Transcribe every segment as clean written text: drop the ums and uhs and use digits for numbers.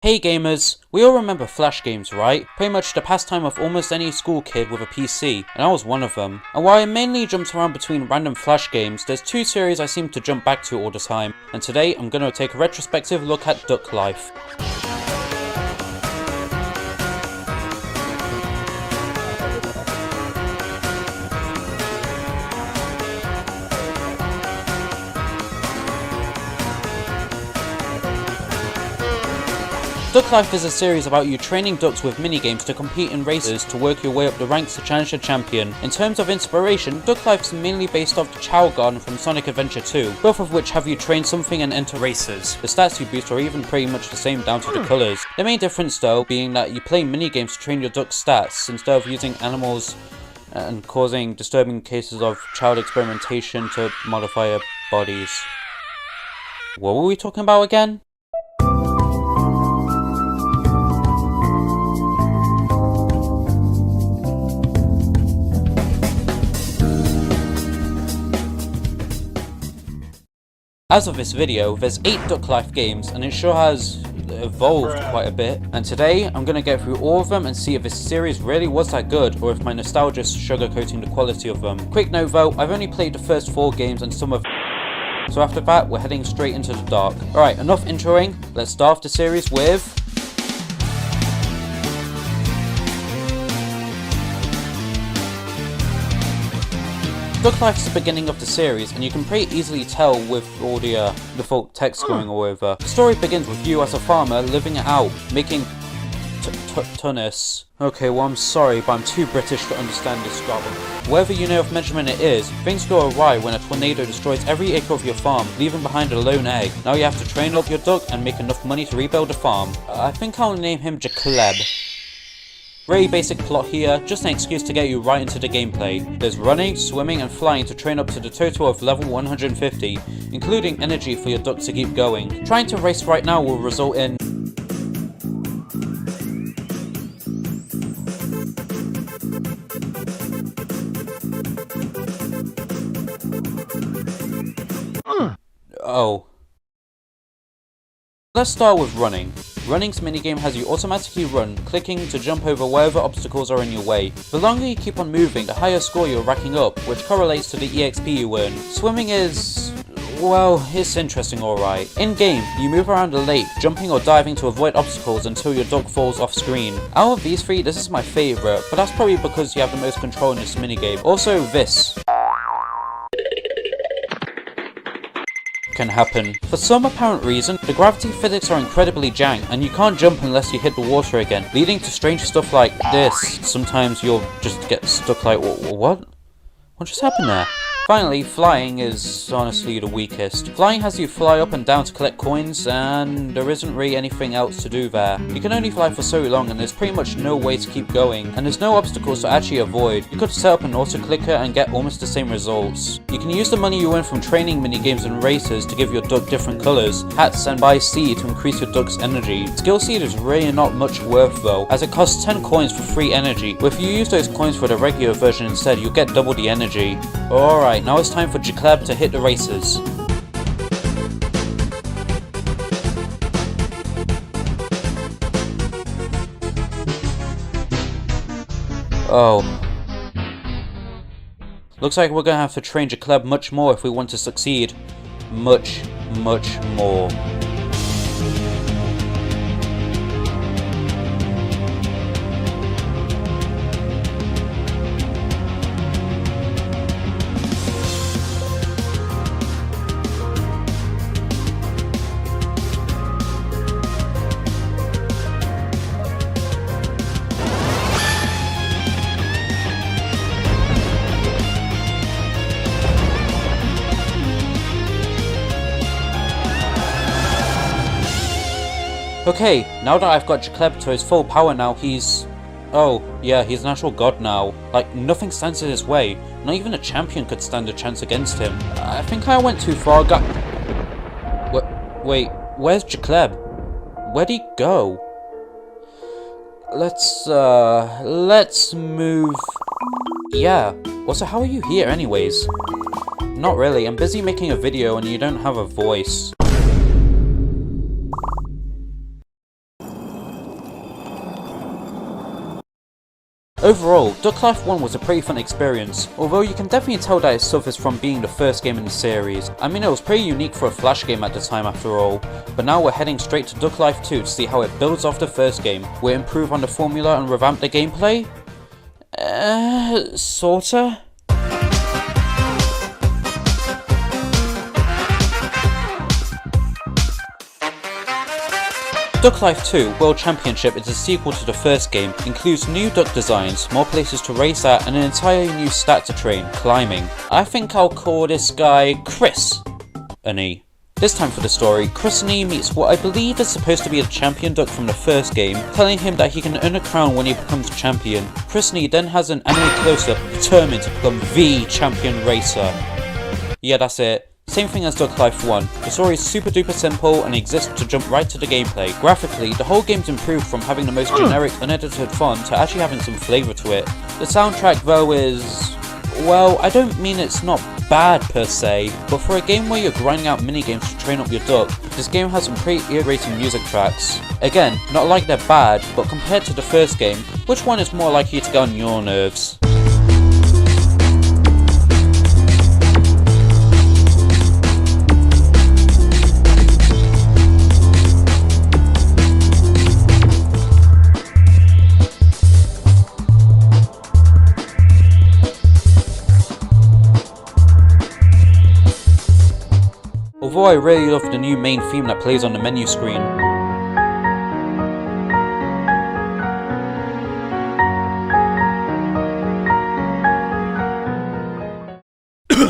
Hey gamers, we all remember Flash games, right? Pretty much the pastime of almost any school kid with a PC, and I was one of them. And while I mainly jumped around between random Flash games, there's two series I seem to jump back to all the time, and today I'm gonna take a retrospective look at Duck Life. Duck Life is a series about you training ducks with minigames to compete in races to work your way up the ranks to challenge the champion. In terms of inspiration, Duck Life is mainly based off the Chow Garden from Sonic Adventure 2, both of which have you train something and enter races. The stats you boost are even pretty much the same down to the colours. The main difference though being that you play minigames to train your duck's stats instead of using animals and causing disturbing cases of child experimentation to modify their bodies. What were we talking about again? As of this video, there's 8 Duck Life games and it sure has evolved quite a bit, and today I'm going to get through all of them and see if this series really was that good or if my nostalgia is sugarcoating the quality of them. Quick note though, I've only played the first 4 games and some of so after that we're heading straight into the dark. Alright, enough introing, let's start off the series with Duck Life is the beginning of the series, and you can pretty easily tell with all the default text going all over. The story begins with you as a farmer living it out, making tunis. Okay, well I'm sorry, but I'm too British to understand this jargon. Wherever you know of measurement it is, things go awry when a tornado destroys every acre of your farm, leaving behind a lone egg. Now you have to train up your duck and make enough money to rebuild the farm. I think I'll name him Jacleb. Very basic plot here, just an excuse to get you right into the gameplay. There's running, swimming and flying to train up to the total of level 150, including energy for your duck to keep going. Trying to race right now will result in Oh. Let's start with running. Running's minigame has you automatically run, clicking to jump over wherever obstacles are in your way. The longer you keep on moving, the higher score you're racking up, which correlates to the EXP you earn. Swimming is... well, it's interesting alright. In-game, you move around the lake, jumping or diving to avoid obstacles until your duck falls off screen. Out of these 3, this is my favourite, but that's probably because you have the most control in this minigame. Also this can happen. For some apparent reason, the gravity physics are incredibly jank and you can't jump unless you hit the water again, leading to strange stuff like this. Sometimes you'll just get stuck like, what? What just happened there? Finally, flying is honestly the weakest. Flying has you fly up and down to collect coins, and there isn't really anything else to do there. You can only fly for so long and there's pretty much no way to keep going, and there's no obstacles to actually avoid. You could set up an auto-clicker and get almost the same results. You can use the money you earn from training minigames and races to give your duck different colours, hats and buy seed to increase your duck's energy. Skill seed is really not much worth though, as it costs 10 coins for free energy, but if you use those coins for the regular version instead, you'll get double the energy. Alright, now it's time for Jacleb to hit the races. Oh. Looks like we're gonna have to train Jacleb much more if we want to succeed. Much more. Okay, now that I've got Jacleb to his full power now, he's... oh, yeah, he's an actual god now. Like, nothing stands in his way. Not even a champion could stand a chance against him. I think I went too far, wait, where's Jacleb? Where'd he go? Let's move... yeah. Also, how are you here anyways? Not really, I'm busy making a video and you don't have a voice. Overall, Duck Life 1 was a pretty fun experience, although you can definitely tell that it suffers from being the first game in the series. I mean, it was pretty unique for a Flash game at the time after all, but now we're heading straight to Duck Life 2 to see how it builds off the first game. Will it improve on the formula and revamp the gameplay? Sorta? Duck Life 2 World Championship is a sequel to the first game, includes new duck designs, more places to race at, and an entirely new stat to train, climbing. I think I'll call this guy Chris. This time for the story, Chris meets what I believe is supposed to be a champion duck from the first game, telling him that he can earn a crown when he becomes champion. Chris then has an anime close-up, determined to become the champion racer. Yeah, that's it. Same thing as Duck Life 1, the story is super duper simple and exists to jump right to the gameplay. Graphically, the whole game's improved from having the most generic, unedited fun to actually having some flavour to it. The soundtrack though is... well, I don't mean it's not bad per se, but for a game where you're grinding out minigames to train up your duck, this game has some pretty ear-grating music tracks. Again, not like they're bad, but compared to the first game, which one is more likely to get on your nerves? Although I really love the new main theme that plays on the menu screen.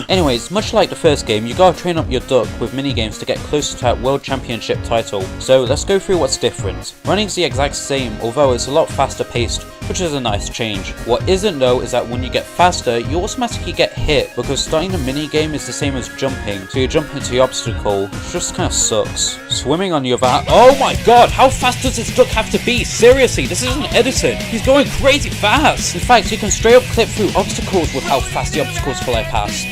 Anyways, much like the first game, you gotta train up your duck with minigames to get closer to that World Championship title. So let's go through what's different. Running's the exact same, although it's a lot faster paced, which is a nice change. What isn't though is that when you get faster, you automatically get hit, because starting the minigame is the same as jumping, so you jump into the obstacle, which just kinda sucks. Swimming on the other hand— oh my god, how fast does this duck have to be? Seriously, this isn't edited. He's going crazy fast! In fact, you can straight up clip through obstacles with how fast the obstacles fly past.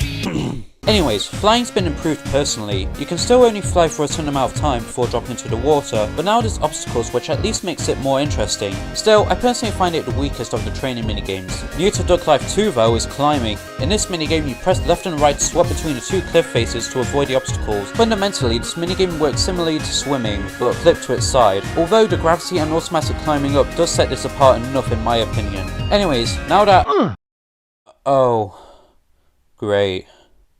Anyways, flying's been improved personally. You can still only fly for a certain amount of time before dropping into the water, but now there's obstacles which at least makes it more interesting. Still, I personally find it the weakest of the training minigames. New to Duck Life 2 though is climbing. In this minigame you press left and right to swap between the two cliff faces to avoid the obstacles. Fundamentally, this minigame works similarly to swimming, but flipped to its side, although the gravity and automatic climbing up does set this apart enough in my opinion. Anyways, now that— oh, great.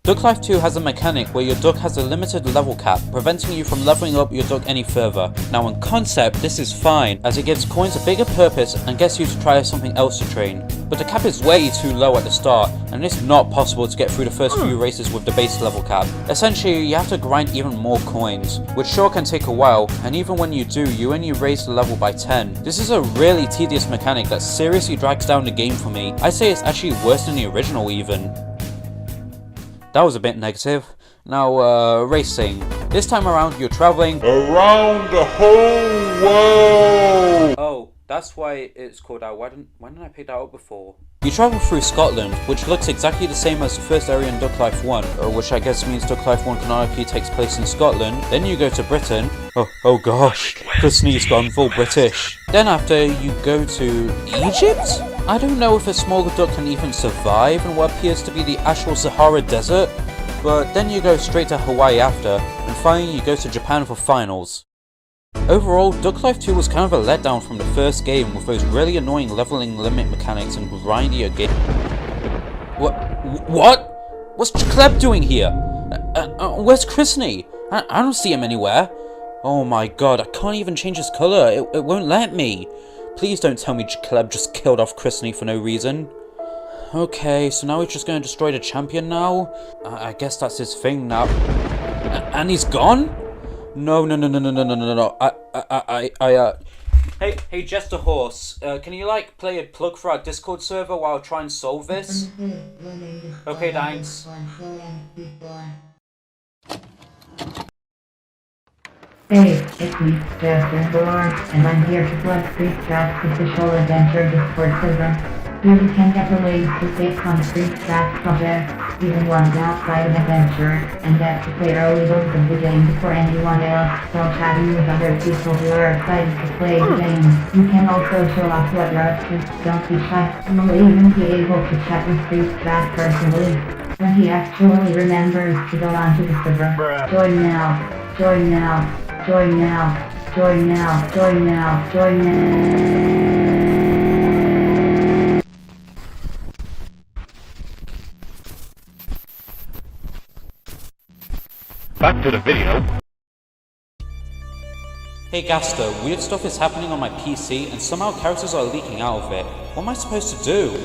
Duck Life 2 has a mechanic where your duck has a limited level cap, preventing you from leveling up your duck any further. Now in concept, this is fine, as it gives coins a bigger purpose and gets you to try something else to train. But the cap is way too low at the start, and it's not possible to get through the first few races with the base level cap. Essentially, you have to grind even more coins, which sure can take a while, and even when you do, you only raise the level by 10. This is a really tedious mechanic that seriously drags down the game for me. I'd say it's actually worse than the original even. That was a bit negative. Now, racing. This time around, you're traveling around the whole world! Oh, that's why it's called out. Why didn't I pick that up before? You travel through Scotland, which looks exactly the same as the first area in Duck Life 1, which I guess means Duck Life 1 canonically takes place in Scotland. Then you go to Britain. Oh gosh, Chrisney's gone full British. Then after, you go to Egypt? I don't know if a smaller duck can even survive in what appears to be the actual Sahara Desert, but then you go straight to Hawaii after, and finally you go to Japan for finals. Overall, Duck Life 2 was kind of a letdown from the first game with those really annoying leveling limit mechanics and grindier game. What? What's Caleb doing here? Where's Chrisney? I don't see him anywhere. Oh my god, I can't even change his colour, it won't let me. Please don't tell me Caleb just killed off Chrisney for no reason. Okay, so now he's just going to destroy the champion now? I guess that's his thing now. And he's gone? No. Hey, Jester Horse, can you, play a plug for our Discord server while I try and solve this? Okay, thanks. Hey, it's me, Jester, and I'm here to plug Retrospective official adventure Discord server. You can get the links to safe country back from there. Even one's outside of adventure, and get to play early versions of the game before anyone else, while chatting with other people who are excited to play the game. You can also show off what you're up to. Don't be shy. You will even be able to chat with Priest back personally when he actually remembers to go onto the server. Join now. Join now. Join now. Join now. Join now. Join now. Back to the video. Hey Gaster, weird stuff is happening on my PC and somehow characters are leaking out of it. What am I supposed to do?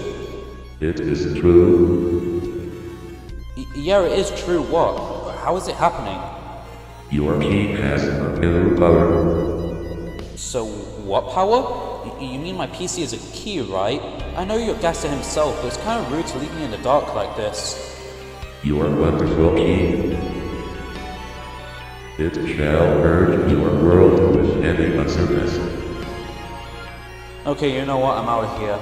It is true. Yeah, it is true. What? How is it happening? Your key has a killer power. So, what power? You mean my PC is a key, right? I know you're Gaster himself, but it's kind of rude to leave me in the dark like this. Your wonderful key. It shall merge your world with any service. Okay, you know what? I'm out of here.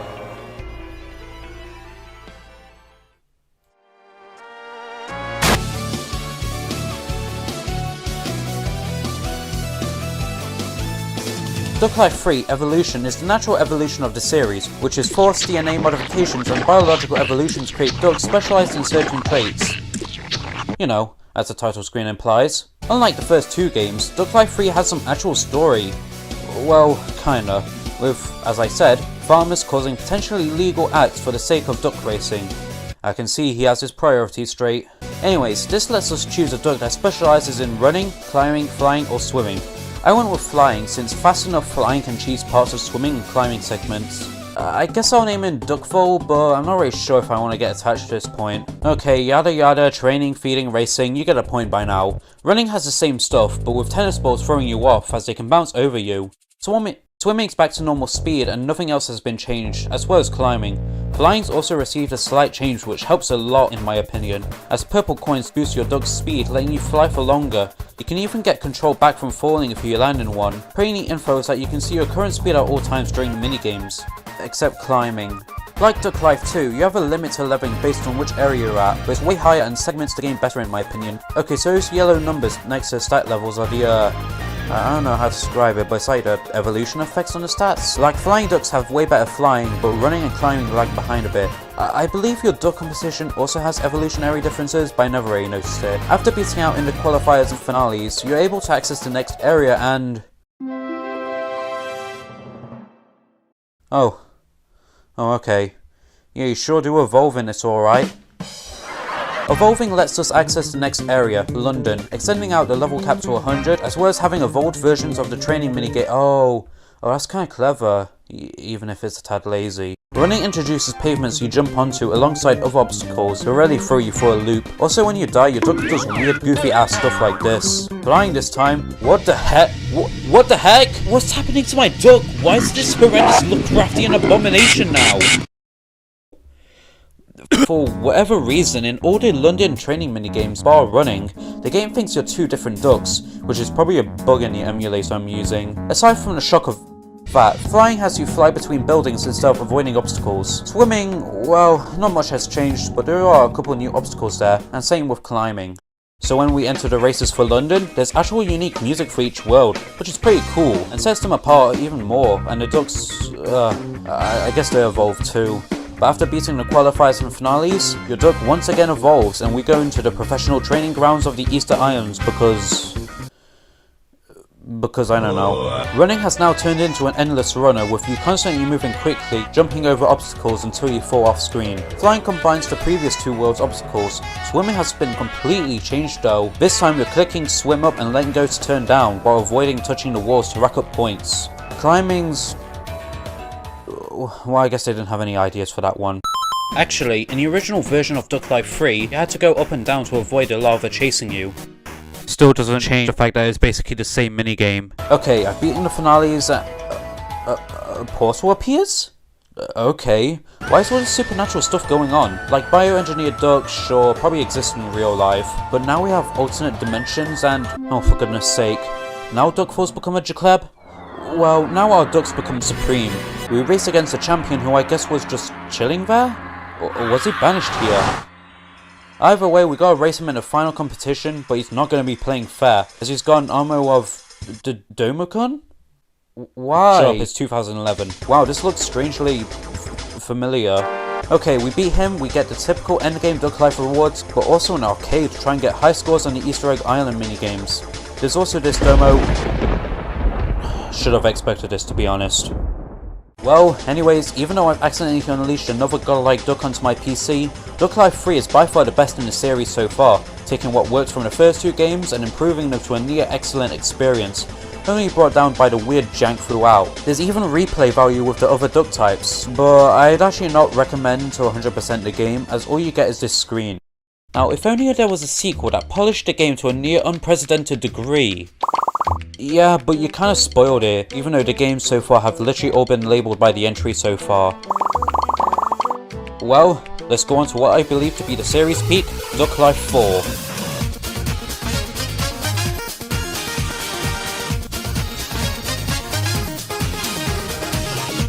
Duck Life 3 Evolution is the natural evolution of the series, which is forced DNA modifications and biological evolutions create ducks specialized in certain traits. You know, as the title screen implies. Unlike the first two games, Duck Life 3 has some actual story. Well, kinda. With, as I said, farmers causing potentially illegal acts for the sake of duck racing. I can see he has his priorities straight. Anyways, this lets us choose a duck that specializes in running, climbing, flying, or swimming. I went with flying since fast enough flying can choose parts of swimming and climbing segments. I guess I'll name him Duckful, but I'm not really sure if I want to get attached to this point. Okay, yada yada, training, feeding, racing, you get a point by now. Running has the same stuff, but with tennis balls throwing you off as they can bounce over you. Swimming's back to normal speed and nothing else has been changed, as well as climbing. Flying's also received a slight change which helps a lot in my opinion, as purple coins boost your duck's speed, letting you fly for longer. You can even get control back from falling if you land in one. Pretty neat info is that you can see your current speed at all times during the minigames. Except climbing. Like Duck Life 2, you have a limit to leveling based on which area you're at, but it's way higher and segments the game better in my opinion. Okay, so those yellow numbers next to stat levels are the I don't know how to describe it, but it's like the evolution effects on the stats. Like flying ducks have way better flying, but running and climbing lag behind a bit. I believe your duck composition also has evolutionary differences, but I never really noticed it. After beating out in the qualifiers and finales, you're able to access the next area and... Oh, okay. Yeah, you sure do evolve in it, alright. Evolving lets us access the next area, London, extending out the level cap to 100, as well as having evolved versions of the training minigame. Oh, that's kinda clever, even if it's a tad lazy. Running introduces pavements you jump onto alongside other obstacles to really throw you for a loop. Also when you die, your duck does weird goofy ass stuff like this. Flying this time, what the heck? What the heck? What's happening to my duck? Why is this horrendous Lovecraftian abomination now? For whatever reason, in all the London training minigames bar running, the game thinks you're two different ducks, which is probably a bug in the emulator I'm using. Aside from the shock of that, flying has you fly between buildings instead of avoiding obstacles. Swimming, well, not much has changed, but there are a couple new obstacles there, and same with climbing. So when we enter the races for London, there's actual unique music for each world, which is pretty cool, and sets them apart even more, and the ducks, I guess they evolve too. But after beating the qualifiers and finales, your duck once again evolves and we go into the professional training grounds of the Easter Islands because I don't know. Running has now turned into an endless runner with you constantly moving quickly, jumping over obstacles until you fall off screen. Flying combines the previous two worlds' obstacles. Swimming has been completely changed though. This time you're clicking swim up and letting go to turn down while avoiding touching the walls to rack up points. Climbing's... well, I guess they didn't have any ideas for that one. Actually, in the original version of Duck Life 3, you had to go up and down to avoid the lava chasing you. Still doesn't change the fact that it's basically the same minigame. Okay, I've beaten the finales. A portal appears? Okay. Why is all this supernatural stuff going on? Like bioengineered ducks, sure, probably exist in real life. But now we have alternate dimensions and... oh, for goodness sake. Now Duckfalls become a Jacleb? Well, now our ducks become supreme. We race against a champion who I guess was just chilling there? Or was he banished here? Either way, we gotta race him in a final competition, but he's not gonna be playing fair, as he's got an armor of... Domicon? Why? Shut up, it's 2011. Wow, this looks strangely... familiar. Okay, we beat him, we get the typical endgame Duck Life rewards, but also an arcade to try and get high scores on the Easter Egg Island minigames. There's also this demo... Should have expected this, to be honest. Well, anyways, even though I've accidentally unleashed another godlike duck onto my PC, Duck Life 3 is by far the best in the series so far, taking what worked from the first two games and improving them to a near excellent experience, only brought down by the weird jank throughout. There's even replay value with the other duck types, but I'd actually not recommend to 100% the game, as all you get is this screen. Now, if only there was a sequel that polished the game to a near unprecedented degree. Yeah, but you kinda spoiled it, even though the games so far have literally all been labelled by the entry so far. Well, let's go on to what I believe to be the series peak, Duck Life 4.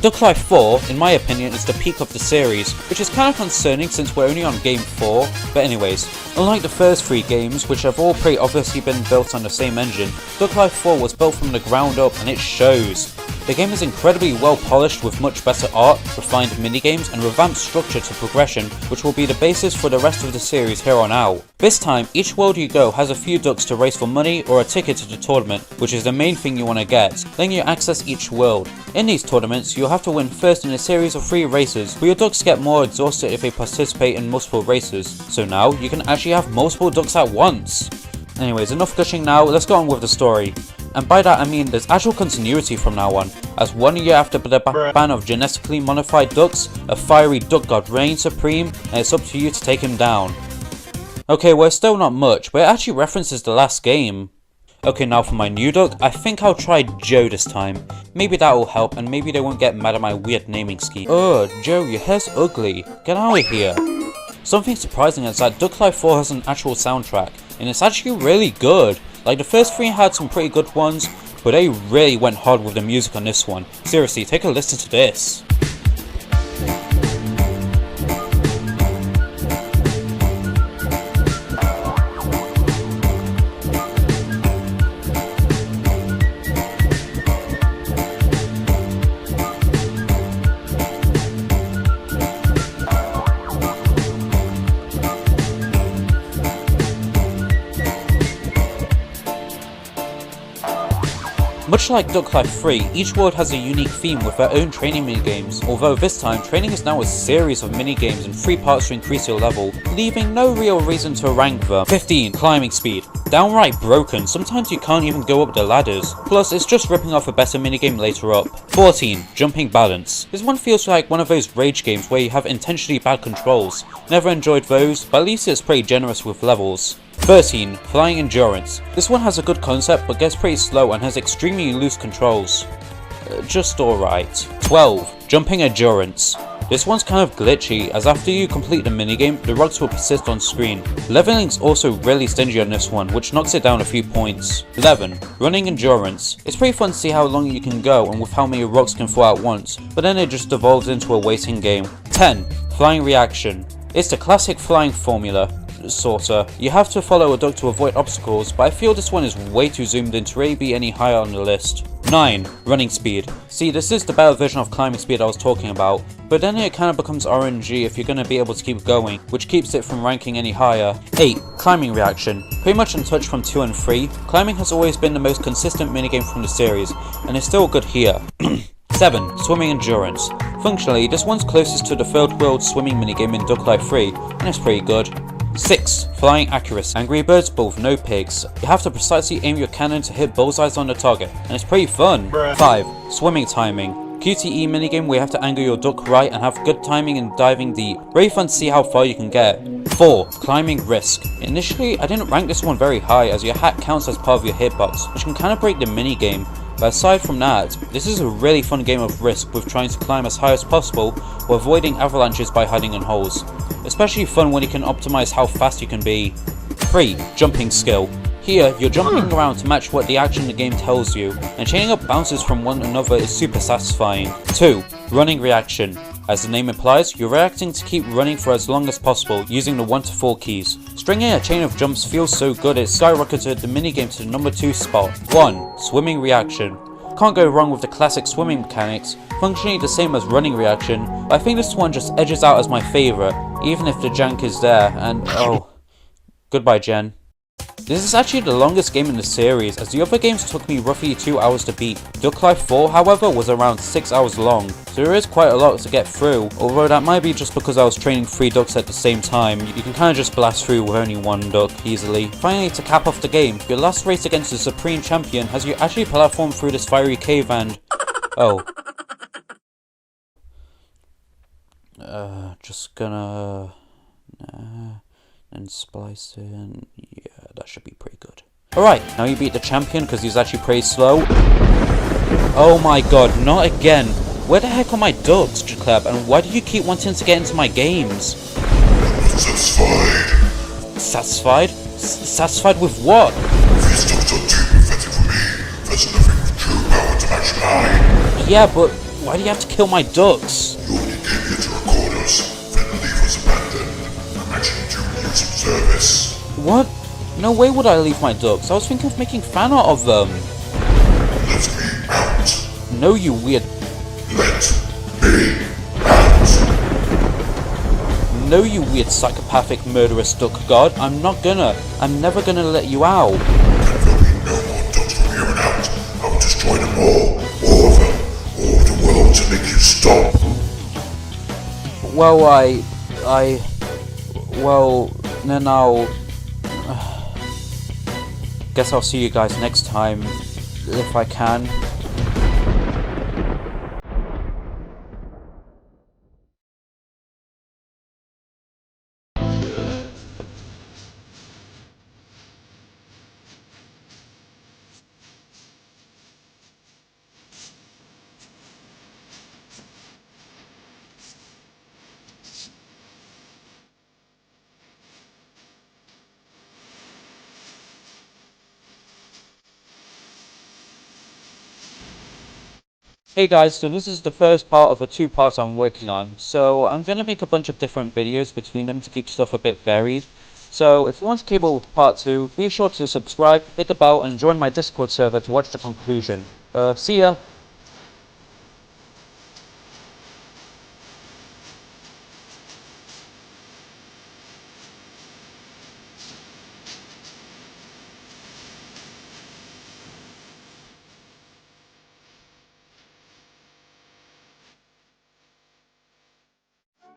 Duck Life 4, in my opinion, is the peak of the series, which is kind of concerning since we're only on game 4, but anyways, unlike the first 3 games, which have all pretty obviously been built on the same engine, Duck Life 4 was built from the ground up and it shows. The game is incredibly well polished with much better art, refined minigames, and revamped structure to progression, which will be the basis for the rest of the series here on out. This time, each world you go has a few ducks to race for money or a ticket to the tournament, which is the main thing you want to get. Then you access each world. In these tournaments, you'll have to win first in a series of 3 races, but your ducks get more exhausted if they participate in multiple races, so now you can actually have multiple ducks at once. Anyways, enough gushing now, let's go on with the story. And by that I mean there's actual continuity from now on, as 1 year after the ban of genetically modified ducks, a fiery duck god reigns supreme, and it's up to you to take him down. Okay, well it's still not much, but it actually references the last game. Okay, now for my new duck, I think I'll try Joe this time. Maybe that will help, and maybe they won't get mad at my weird naming scheme. Ugh, Joe, your hair's ugly. Get out of here. Something surprising is that Duck Life 4 has an actual soundtrack, and it's actually really good. Like, the first 3 had some pretty good ones, but they really went hard with the music on this one. Seriously, take a listen to this. Much like Duck Life 3, each world has a unique theme with their own training minigames, although this time, training is now a series of minigames in 3 parts to increase your level, leaving no real reason to rank them. 15. Climbing speed. Downright broken, sometimes you can't even go up the ladders, plus it's just ripping off a better minigame later up. 14. Jumping balance. This one feels like one of those rage games where you have intentionally bad controls. Never enjoyed those, but at least it's pretty generous with levels. 13. Flying endurance. This one has a good concept but gets pretty slow and has extremely loose controls. Just alright. 12. Jumping endurance. This one's kind of glitchy, as after you complete the minigame, the rocks will persist on screen. Leveling's also really stingy on this one, which knocks it down a few points. 11. Running endurance. It's pretty fun to see how long you can go and with how many rocks can fall at once, but then it just devolves into a waiting game. 10. Flying reaction. It's the classic flying formula. Sorta. You have to follow a duck to avoid obstacles, but I feel this one is way too zoomed in to really be any higher on the list. 9. Running speed. See, this is the better version of climbing speed I was talking about, but then it kind of becomes RNG if you're going to be able to keep going, which keeps it from ranking any higher. 8. Climbing reaction. Pretty much untouched from 2 and 3, climbing has always been the most consistent minigame from the series, and it's still good here. 7. Swimming endurance. Functionally, this one's closest to the third world swimming minigame in Duck Life 3, and it's pretty good. 6. Flying accuracy. Angry birds, but with no pigs. You have to precisely aim your cannon to hit bullseyes on the target, and it's pretty fun. 5. Swimming timing. QTE minigame where you have to angle your duck right and have good timing in diving deep. Very fun to see how far you can get. 4. Climbing risk. Initially, I didn't rank this one very high as your hat counts as part of your hitbox, which can kind of break the minigame. But aside from that, this is a really fun game of risk with trying to climb as high as possible while avoiding avalanches by hiding in holes. Especially fun when you can optimize how fast you can be. 3. Jumping skill. Here, you're jumping around to match what the action in the game tells you, and chaining up bounces from one another is super satisfying. 2. Running reaction. As the name implies, you're reacting to keep running for as long as possible, using the 1 to 4 keys. Stringing a chain of jumps feels so good it skyrocketed the minigame to the number 2 spot. 1. Swimming reaction. Can't go wrong with the classic swimming mechanics, functionally the same as running reaction, but I think this one just edges out as my favourite, even if the jank is there, and oh, goodbye Jen. This is actually the longest game in the series, as the other games took me roughly 2 hours to beat. Duck Life 4, however, was around 6 hours long, so there is quite a lot to get through, although that might be just because I was training 3 ducks at the same time. You can kinda just blast through with only 1 duck, easily. Finally, to cap off the game, your last race against the Supreme Champion has you actually platform through this fiery cave and... oh. Just gonna... and splice it in. Yeah, that should be pretty good. Alright, now you beat the champion because he's actually pretty slow. Oh my god, not again. Where the heck are my ducks, Jacleb, and why do you keep wanting to get into my games? Satisfied. Satisfied? Satisfied with what? These ducks are too pathetic for me. There's nothing with true power to match mine. Yeah, but why do you have to kill my ducks? You only came here to record us, then leave us abandoned. Imagine you use some service. What? No way would I leave my ducks. I was thinking of making fan art of them. Let me out. No, you weird... Let me out. No, you weird psychopathic murderous duck god. I'm never gonna let you out. There'll be no more ducks from here on out. I will destroy them all of them, all of the world to make you stop. Well, well, then I'll... guess I'll see you guys next time, if I can. Hey guys, so this is the first part of the 2 parts I'm working on. So I'm gonna make a bunch of different videos between them to keep stuff a bit varied. So if you want to keep up with part 2, be sure to subscribe, hit the bell, and join my Discord server to watch the conclusion. See ya!